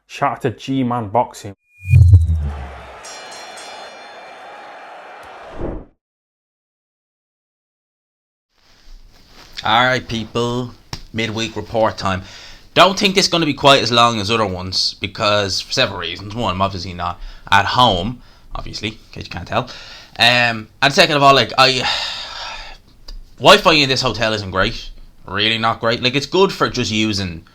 Shout out to G-Man Boxing. Alright people, midweek report time. Don't think this is going to be quite as long as other ones because for several reasons. One, I'm obviously not at home, obviously, in case you can't tell. And second of all, Wi-Fi in this hotel isn't great. Really not great. Like, it's good for just using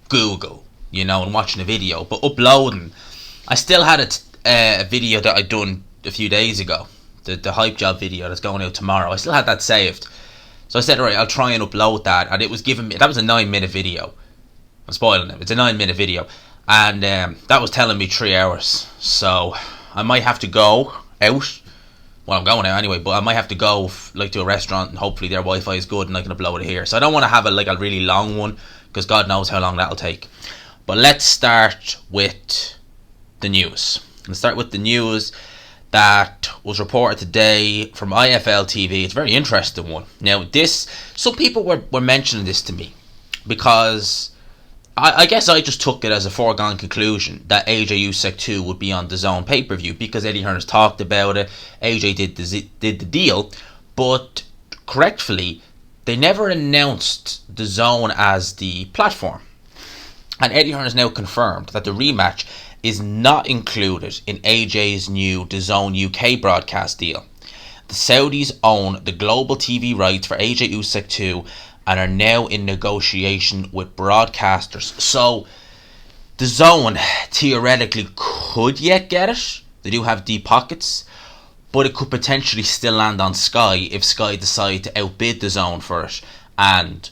Google, and watching a video. But uploading, I still had a video that I'd done a few days ago. The hype job video that's going out tomorrow. I still had that saved. So I said, alright, I'll try and upload that. And it was giving me, that was a 9-minute video. I'm spoiling it. It's a 9-minute video. And that was telling me 3 hours. So I might have to go out. Well, I'm going out anyway, but I might have to go to a restaurant and hopefully their Wi-Fi is good and I can upload it here. So I don't want to have a really long one because God knows how long that'll take. But let's start with the news. Let's start with the news that was reported today from IFL TV. It's a very interesting one. Now, some people were mentioning this to me because I guess I just took it as a foregone conclusion that AJ Usyk 2 would be on Dazn pay-per-view because Eddie Hearn's talked about it. AJ did the deal, but correctly, they never announced Dazn as the platform. And Eddie Hearn has now confirmed that the rematch is not included in AJ's new Dazn UK broadcast deal. The Saudis own the global TV rights for AJ Usyk 2 and are now in negotiation with broadcasters. So, Dazn theoretically could yet get it. They do have deep pockets. But it could potentially still land on Sky if Sky decide to outbid Dazn for it. And,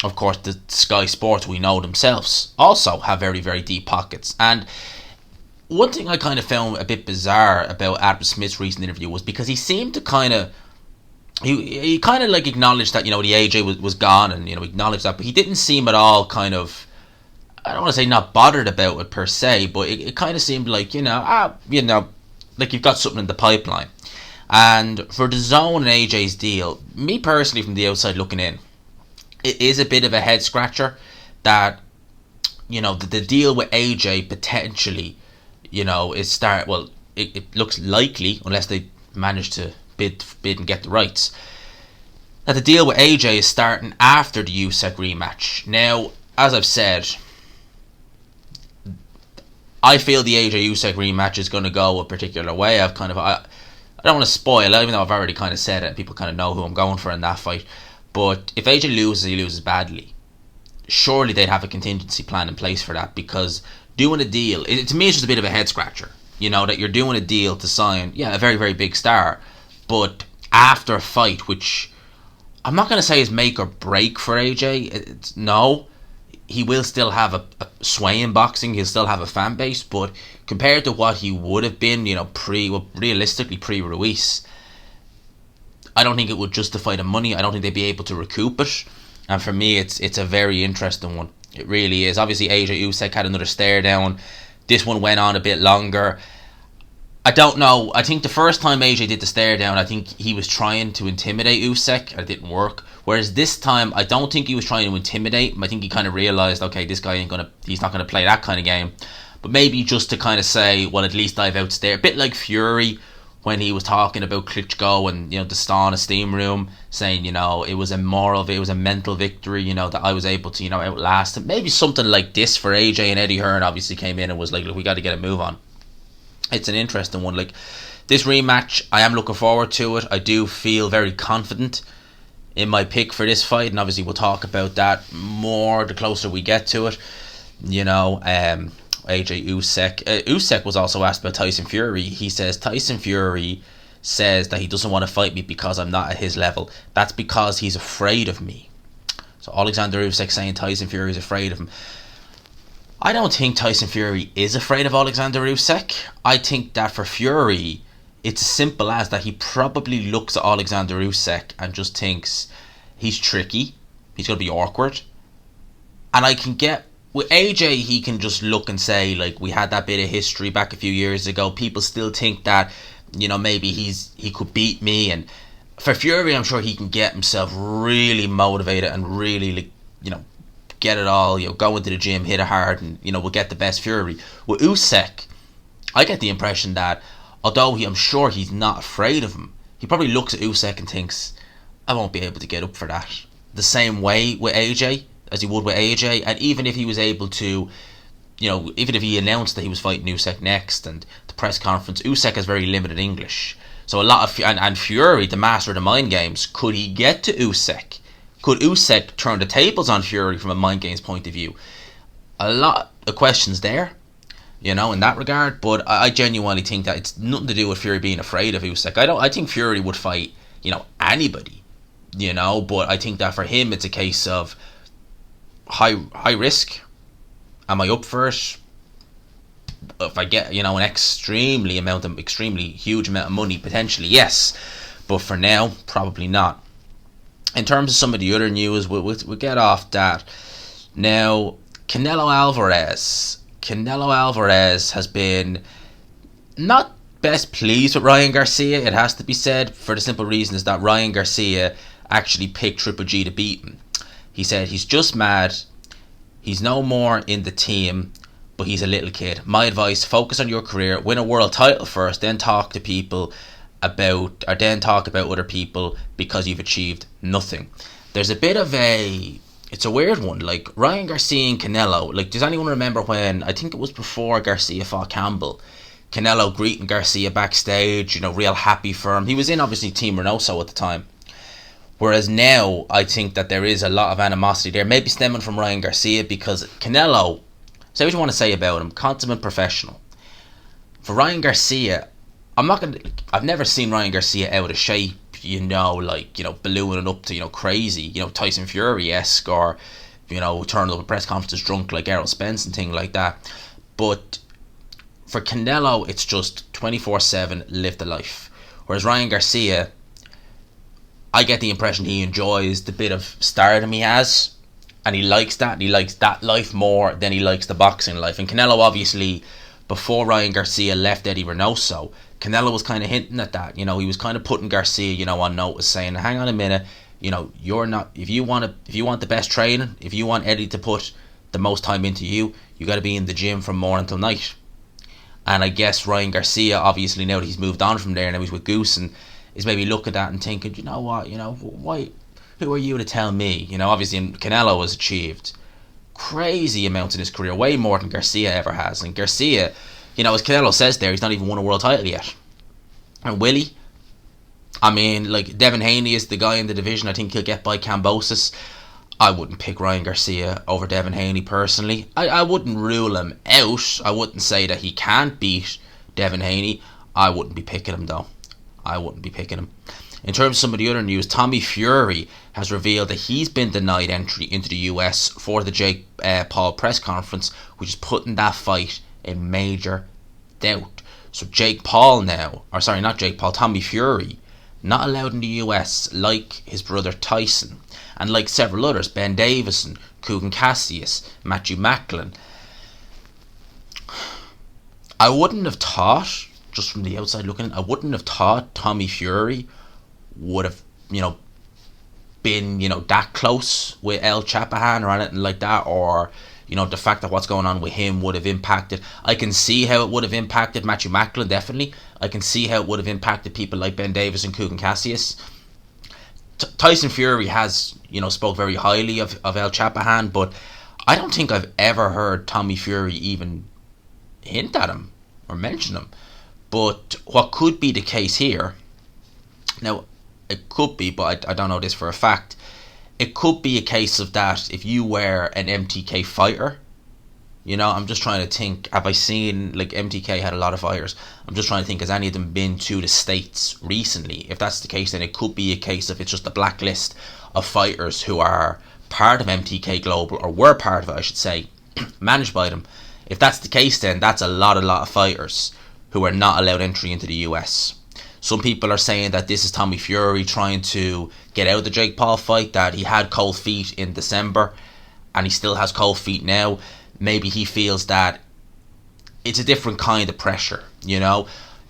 of course, the Sky Sports, we know themselves, also have very, very deep pockets. And one thing I kind of found a bit bizarre about Adam Smith's recent interview was because he seemed to kind of He kind of acknowledged that, the AJ was gone and, acknowledged that, but he didn't seem at all kind of, I don't want to say not bothered about it per se, but it kind of seemed like, you've got something in the pipeline. And for Dazn and AJ's deal, me personally from the outside looking in, it is a bit of a head scratcher that, the deal with AJ potentially, it looks likely, unless they manage to bid and get the rights, that the deal with AJ is starting after the Usyk rematch. Now, as I've said, I feel the AJ Usyk rematch is going to go a particular way. I don't want to spoil it, even though I've already kind of said it. People kind of know who I'm going for in that fight. But if AJ loses, he loses badly. Surely they'd have a contingency plan in place for that, because doing a deal, to me, it's just a bit of a head scratcher. That you're doing a deal to sign, a very, very big star, but after a fight, which I'm not going to say is make or break for AJ. No, he will still have a sway in boxing. He'll still have a fan base, but compared to what he would have been, realistically pre-Ruiz, I don't think it would justify the money. I don't think they'd be able to recoup it. And for me, it's a very interesting one. It really is. Obviously, AJ Usyk had another stare down. This one went on a bit longer. I don't know. I think the first time AJ did the stare down, I think he was trying to intimidate Usyk, and it didn't work. Whereas this time, I don't think he was trying to intimidate him. I think he kind of realised, okay, this guy he's not going to play that kind of game. But maybe just to kind of say, well, at least I've outstared. A bit like Fury when he was talking about Klitschko and, the Stana steam room, saying, it was a mental victory, that I was able to, outlast him. Maybe something like this for AJ, and Eddie Hearn obviously came in and was like, look, we got to get a move on. It's an interesting one. This rematch, I am looking forward to it. I do feel very confident in my pick for this fight, and obviously we'll talk about that more the closer we get to it. AJ Usyk. Usyk was also asked about Tyson Fury. He says Tyson Fury says that he doesn't want to fight me because I'm not at his level. That's because he's afraid of me. So Oleksandr Usyk saying Tyson Fury is afraid of him. I don't think Tyson Fury is afraid of Oleksandr Usyk. I think that for Fury, it's as simple as that he probably looks at Oleksandr Usyk and just thinks he's tricky, he's going to be awkward. And I can get, with AJ, he can just look and say, we had that bit of history back a few years ago. People still think that, maybe he could beat me. And for Fury, I'm sure he can get himself really motivated and really, get it all, go into the gym, hit it hard, and we'll get the best Fury. With Usyk, I get the impression that although I'm sure he's not afraid of him, he probably looks at Usyk and thinks, I won't be able to get up for that. The same way with AJ as he would with AJ, and even if he was able to, even if he announced that he was fighting Usyk next, and the press conference, Usyk has very limited English. So a lot of, and Fury, the master of the mind games, could he get to Usyk? Could Usyk turn the tables on Fury from a mind games point of view? A lot of questions there, in that regard. But I genuinely think that it's nothing to do with Fury being afraid of Usyk. I think Fury would fight, anybody, But I think that for him, it's a case of high risk. Am I up for it? If I get, an extremely huge amount of money, potentially yes. But for now, probably not. In terms of some of the other news, we'll get off that. Now, Canelo Alvarez has been not best pleased with Ryan Garcia, it has to be said, for the simple reason is that Ryan Garcia actually picked Triple G to beat him. He said he's just mad, he's no more in the team, but he's a little kid. My advice, focus on your career, win a world title first, then talk to people about other people, because you've achieved nothing. There's a bit of it's a weird one, like Ryan Garcia and Canelo. Like, does anyone remember when, I think it was before Garcia fought Campbell, Canelo greeting Garcia backstage, real happy for him. He was in, obviously, Team Reynoso at the time. Whereas now, I think that there is a lot of animosity there, maybe stemming from Ryan Garcia, because Canelo, say what you want to say about him, consummate professional. For Ryan Garcia, I've never seen Ryan Garcia out of shape, ballooning up to, crazy, Tyson Fury-esque, or, turning up at press conferences drunk like Errol Spence and things like that. But for Canelo, it's just 24/7, live the life. Whereas Ryan Garcia, I get the impression he enjoys the bit of stardom he has, and he likes that, and he likes that life more than he likes the boxing life. And Canelo, obviously, before Ryan Garcia left Eddie Reynoso, Canelo was kind of hinting at that. He was kind of putting Garcia, on notice, saying, hang on a minute, you're not, if you want the best training, if you want Eddie to put the most time into you, you got to be in the gym from morning till night. And I guess Ryan Garcia, obviously, now that he's moved on from there, now he's with Goose, and is maybe looking at that and thinking, why, who are you to tell me? Obviously, Canelo has achieved crazy amounts in his career, way more than Garcia ever has. And Garcia, as Canelo says there, he's not even won a world title yet. And will he? I mean, like, Devin Haney is the guy in the division. I think he'll get by Kambosos. I wouldn't pick Ryan Garcia over Devin Haney personally. I wouldn't rule him out. I wouldn't say that he can't beat Devin Haney. I wouldn't be picking him, though. I wouldn't be picking him. In terms of some of the other news, Tommy Fury has revealed that he's been denied entry into the US for the Jake Paul press conference, which is putting that fight in major doubt. So Tommy Fury, not allowed in the US, like his brother Tyson, and like several others, Ben Davison, Kugan Cassius, Matthew Macklin. I wouldn't have thought, just from the outside looking in, I wouldn't have thought Tommy Fury would have, been, that close with El Chapahan or anything like that, or, the fact that what's going on with him would have impacted. I can see how it would have impacted Matthew Macklin, definitely. I can see how it would have impacted people like Ben Davis and Kugan Cassius. Tyson Fury has, spoke very highly of El Chapahan, but I don't think I've ever heard Tommy Fury even hint at him or mention him. But what could be the case here, now it could be, but I don't know this for a fact, it could be a case of that if you were an MTK fighter, I'm just trying to think, have I seen, like, MTK had a lot of fighters, I'm just trying to think, has any of them been to the States recently? If that's the case, then it could be a case of it's just a blacklist of fighters who are part of MTK Global, or were part of it, I should say, managed by them. If that's the case, then that's a lot of fighters who are not allowed entry into the US. Some people are saying that this is Tommy Fury trying to get out of the Jake Paul fight, that he had cold feet in December and he still has cold feet now. Maybe he feels that it's a different kind of pressure,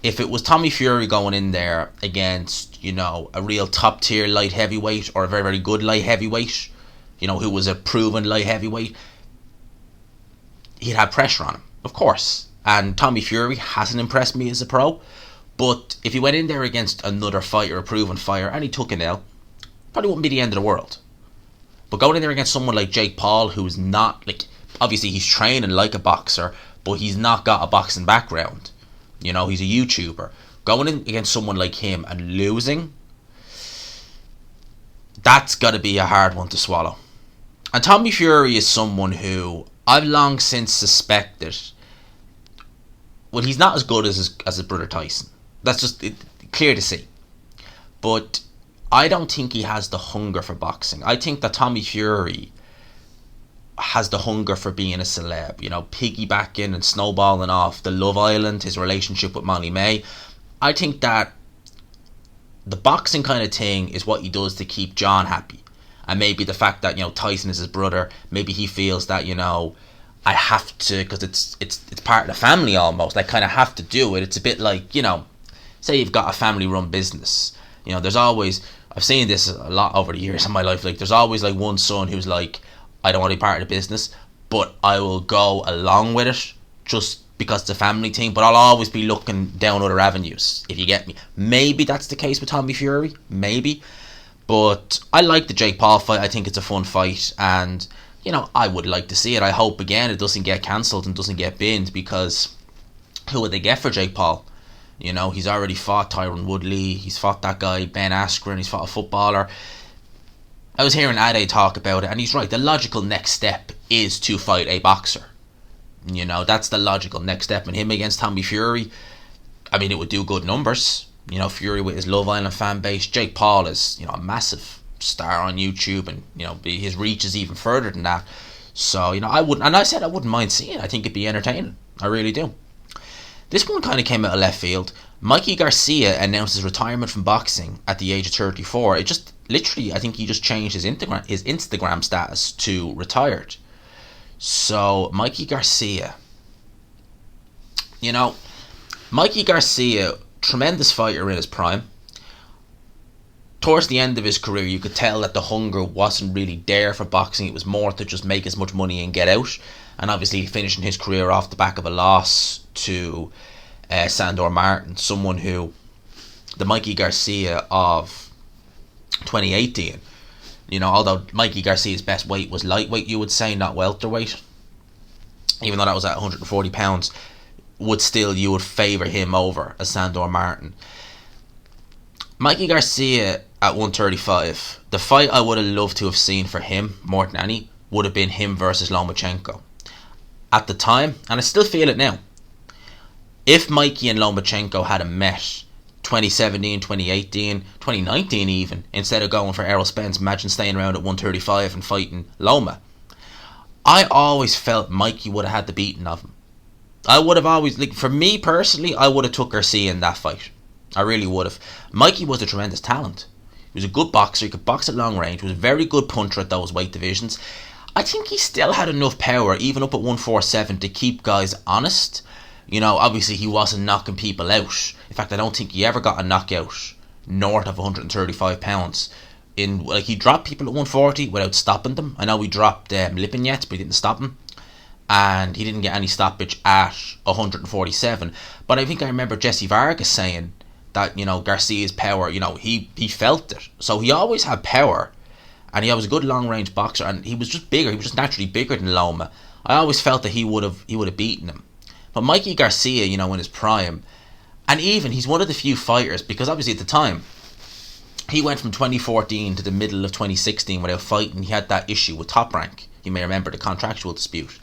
If it was Tommy Fury going in there against, a real top tier light heavyweight, or a very, very good light heavyweight, who was a proven light heavyweight, he'd have pressure on him, of course. And Tommy Fury hasn't impressed me as a pro, but if he went in there against another fighter, a proven fighter, and he took an L, probably wouldn't be the end of the world. But going in there against someone like Jake Paul, who's not, like, obviously he's training like a boxer, but he's not got a boxing background. He's a YouTuber. Going in against someone like him and losing, that's got to be a hard one to swallow. And Tommy Fury is someone who I've long since suspected, well, he's not as good as his brother Tyson. That's just clear to see. But I don't think he has the hunger for boxing. I think that Tommy Fury has the hunger for being a celeb, piggybacking and snowballing off the Love Island, his relationship with Molly May. I think that the boxing kind of thing is what he does to keep John happy. And maybe the fact that, Tyson is his brother, maybe he feels that, I have to, because it's part of the family almost. I kind of have to do it. It's a bit like, say you've got a family run business. There's always, I've seen this a lot over the years in my life, like there's always like one son who's like, I don't want to be part of the business, but I will go along with it just because it's a family thing, but I'll always be looking down other avenues, if you get me. Maybe that's the case with Tommy Fury, maybe. But I like the Jake Paul fight. I think it's a fun fight, and I would like to see it. I hope again it doesn't get cancelled and doesn't get binned, because who would they get for Jake Paul? He's already fought Tyron Woodley, he's fought that guy Ben Askren, he's fought a footballer. I was hearing Ade talk about it, and he's right. The logical next step is to fight a boxer. That's the logical next step. And him against Tommy Fury, I mean, it would do good numbers. Fury with his Love Island fan base. Jake Paul is, a massive star on YouTube, and his reach is even further than that. So I wouldn't mind seeing it. I think it'd be entertaining. I really do. This one kind of came out of left field. Mikey Garcia announced his retirement from boxing at the age of 34. It just literally, I think he just changed his Instagram status to retired. So Mikey Garcia, Mikey Garcia, tremendous fighter in his prime. Towards the end of his career, you could tell that the hunger wasn't really there for boxing. It was more to just make as much money and get out. And obviously finishing his career off the back of a loss to Sandor Martin, someone who, the Mikey Garcia of 2018, although Mikey Garcia's best weight was lightweight, you would say, not welterweight, even though that was at 140 pounds, you would favour him over a Sandor Martin. Mikey Garcia at 135, the fight I would have loved to have seen for him more than any would have been him versus Lomachenko. At the time, and I still feel it now, if Mikey and Lomachenko had met 2017, 2018, 2019 even, instead of going for Errol Spence, imagine staying around at 135 and fighting Loma. I always felt Mikey would have had the beating of him. I would have always, for me personally, I would have took Garcia in that fight. I really would have. Mikey was a tremendous talent. He was a good boxer, he could box at long range, he was a very good puncher at those weight divisions. I think he still had enough power, even up at 147, to keep guys honest. Obviously he wasn't knocking people out. In fact, I don't think he ever got a knockout north of 135 pounds. He dropped people at 140 without stopping them. I know he dropped Lipinets, but he didn't stop him. And he didn't get any stoppage at 147. But I think I remember Jesse Vargas saying that, Garcia's power, he felt it. So he always had power. And he was a good long-range boxer, and he was just bigger. He was just naturally bigger than Loma. I always felt that he would have beaten him. But Mikey Garcia, in his prime, and even he's one of the few fighters, because obviously at the time, he went from 2014 to the middle of 2016 without fighting. He had that issue with Top Rank. You may remember the contractual dispute.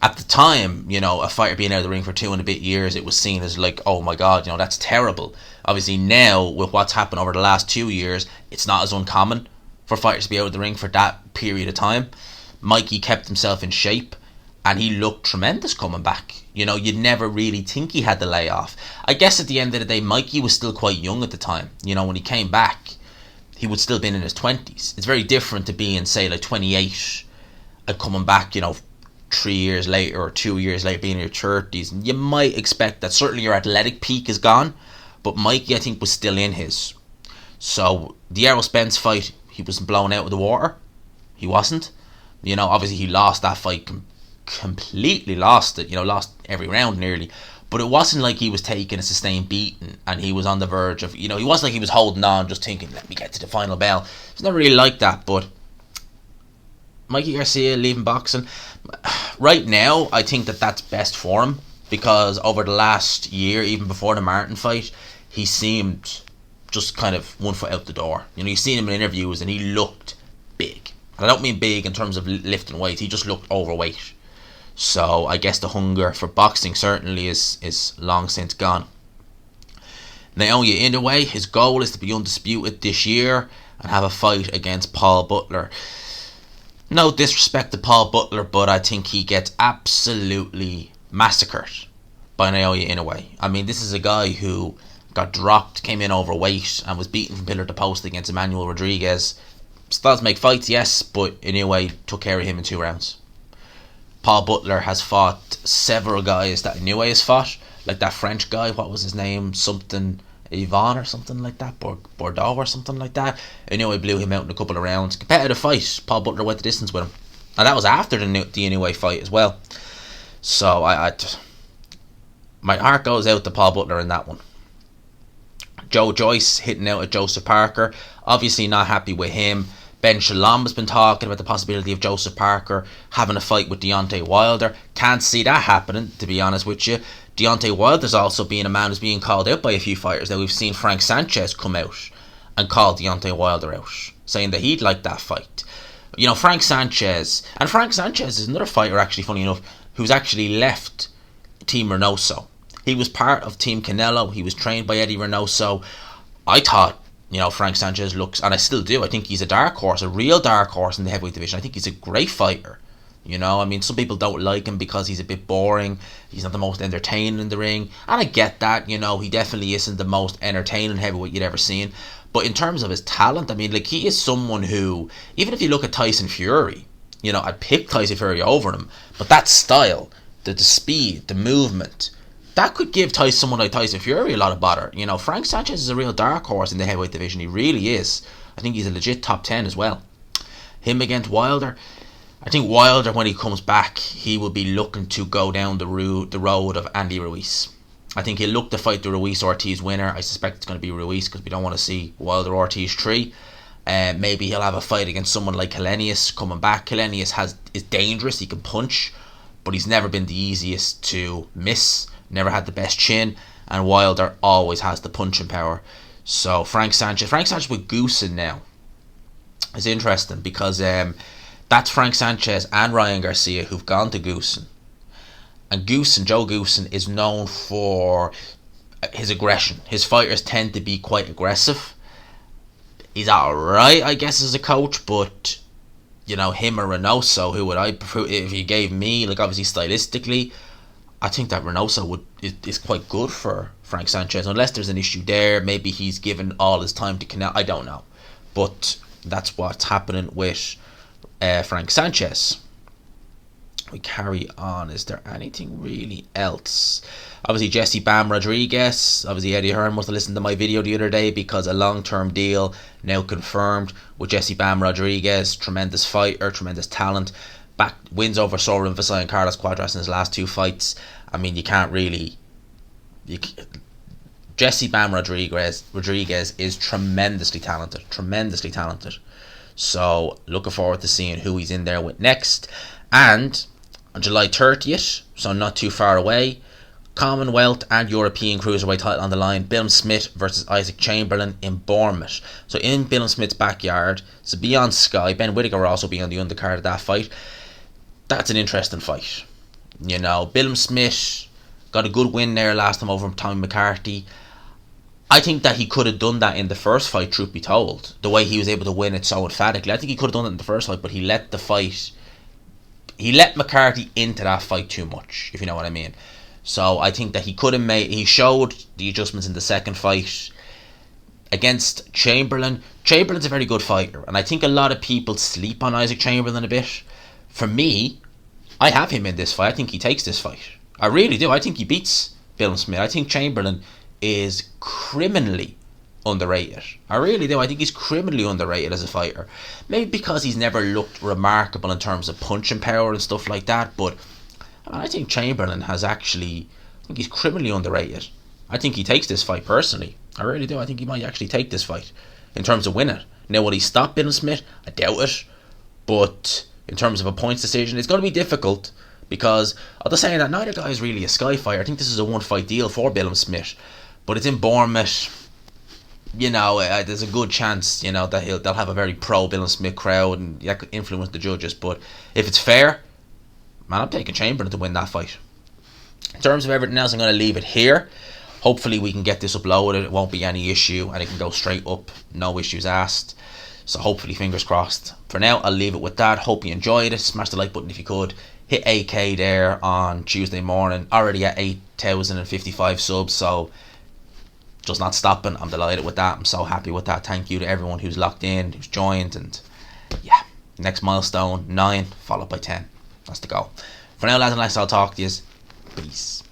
At the time, a fighter being out of the ring for 2 and a bit years, it was seen as like, oh my God, that's terrible. Obviously now, with what's happened over the last 2 years, it's not as uncommon for fighters to be out of the ring for that period of time. Mikey kept himself in shape, and he looked tremendous coming back. You'd never really think he had the layoff. I guess at the end of the day, Mikey was still quite young at the time. When he came back, he would still been in his 20s. It's very different to being, say, like 28 and coming back, 3 years later or 2 years later, being in your 30s. And you might expect that certainly your athletic peak is gone, but Mikey, I think, was still in his. So the Errol Spence fight, he wasn't blown out of the water. He wasn't. Obviously he lost that fight, completely lost it. Lost every round nearly. But it wasn't like he was taking a sustained beating and he was on the verge of, he wasn't like he was holding on, just thinking, let me get to the final bell. It's never really like that. But Mikey Garcia leaving boxing, right now, I think that's best for him, because over the last year, even before the Martin fight, he seemed just kind of 1 foot out the door. You've seen him in interviews and he looked big. And I don't mean big in terms of lifting weight, he just looked overweight. So I guess the hunger for boxing certainly is long since gone. Naoya Inoue, his goal is to be undisputed this year and have a fight against Paul Butler. No disrespect to Paul Butler, but I think he gets absolutely massacred by Naoya Inoue. I mean, this is a guy who got dropped, came in overweight, and was beaten from pillar to post against Emmanuel Rodriguez. Styles make fights, yes, but Inoue took care of him in 2 rounds. Paul Butler has fought several guys that Inoue has fought, like that French guy, what was his name, something Yvonne or something like that, Bordeaux or something like that. Inoue blew him out in a couple of rounds. Competitive fight. Paul Butler went the distance with him, and that was after the Inoue fight as well. So my heart goes out to Paul Butler in that one. Joe Joyce hitting out at Joseph Parker, obviously not happy with him. Ben Shalom has been talking about the possibility of Joseph Parker having a fight with Deontay Wilder. Can't see that happening, to be honest with you. Deontay Wilder's also being a man who's being called out by a few fighters. Now, we've seen Frank Sanchez come out and call Deontay Wilder out, saying that he'd like that fight. Frank Sanchez is another fighter, actually, funny enough, who's actually left Team Reynoso. He was part of Team Canelo. He was trained by Eddie Reynoso. I thought, Frank Sanchez looks, and I still do, I think he's a dark horse, a real dark horse in the heavyweight division. I think he's a great fighter. Some people don't like him because he's a bit boring. He's not the most entertaining in the ring. And I get that, he definitely isn't the most entertaining heavyweight you'd ever seen. But in terms of his talent, he is someone who, even if you look at Tyson Fury, I'd pick Tyson Fury over him. But that style, the speed, the movement, that could give someone like Tyson Fury a lot of bother. Frank Sanchez is a real dark horse in the heavyweight division. He really is. I think he's a legit top 10 as well. Him against Wilder. I think Wilder, when he comes back, he will be looking to go down the road of Andy Ruiz. I think he'll look to fight the Ruiz-Ortiz winner. I suspect it's going to be Ruiz, because we don't want to see Wilder-Ortiz 3. Maybe he'll have a fight against someone like Helenius coming back. Helenius is dangerous. He can punch, but he's never been the easiest to miss. Never had the best chin, and Wilder always has the punching power. So Frank Sanchez with Goosen now is interesting, because that's Frank Sanchez and Ryan Garcia who've gone to Goosen. And Joe Goosen, is known for his aggression. His fighters tend to be quite aggressive. He's alright, I guess, as a coach, but him or Reynoso, who would I prefer if you gave me, obviously stylistically, I think that Reynoso is quite good for Frank Sanchez, unless there's an issue there. Maybe he's given all his time to Canelo. I don't know, but that's what's happening with Frank Sanchez. We carry on. Is there anything really else? Obviously, Jesse Bam Rodriguez. Obviously, Eddie Hearn must have listened to my video the other day, because a long-term deal now confirmed with Jesse Bam Rodriguez. Tremendous fighter, tremendous talent. Wins over Soren Vasai and Carlos Cuadras in his last 2 fights. You can't really... Jesse Bam Rodriguez is tremendously talented. So, looking forward to seeing who he's in there with next. And on July 30th, so not too far away, Commonwealth and European Cruiserweight title on the line. Bill Smith versus Isaac Chamberlain in Bournemouth. So in Bill Smith's backyard. So be on Sky. Ben Whittaker will also be on the undercard of that fight. That's an interesting fight. Bill Smith got a good win there last time over Tommy McCarthy. I think that he could have done that in the first fight, truth be told. The way he was able to win it so emphatically. I think he could have done it in the first fight, but he let McCarthy into that fight too much, if you know what I mean. So I think that he showed the adjustments in the second fight against Chamberlain. Chamberlain's a very good fighter, and I think a lot of people sleep on Isaac Chamberlain a bit. For me, I have him in this fight. I think he takes this fight. I really do. I think he beats Bill Smith. I think Chamberlain is criminally underrated. I really do. I think he's criminally underrated as a fighter. Maybe because he's never looked remarkable in terms of punching power and stuff like that, but I think Chamberlain has actually... I think he's criminally underrated. I think he takes this fight personally. I really do. I think he might actually take this fight in terms of winning. Now, will he stop Bill Smith? I doubt it. But in terms of a points decision, it's going to be difficult because, I'm just saying that neither guy is really a sky fighter. I think this is a one-fight deal for Bill Smith. But it's in Bournemouth. There's a good chance, that they'll have a very pro Bill Smith crowd and that could influence the judges. But if it's fair, man, I'm taking Chamberlain to win that fight. In terms of everything else, I'm going to leave it here. Hopefully we can get this uploaded. It won't be any issue and it can go straight up. No issues asked. So hopefully, fingers crossed. For now, I'll leave it with that. Hope you enjoyed it. Smash the like button if you could. Hit 8k there on Tuesday morning. Already at 8,055 subs. So just not stopping. I'm delighted with that. I'm so happy with that. Thank you to everyone who's locked in, who's joined. And yeah, next milestone, 9 followed by 10. That's the goal. For now, lads and lads, I'll talk to you. Peace.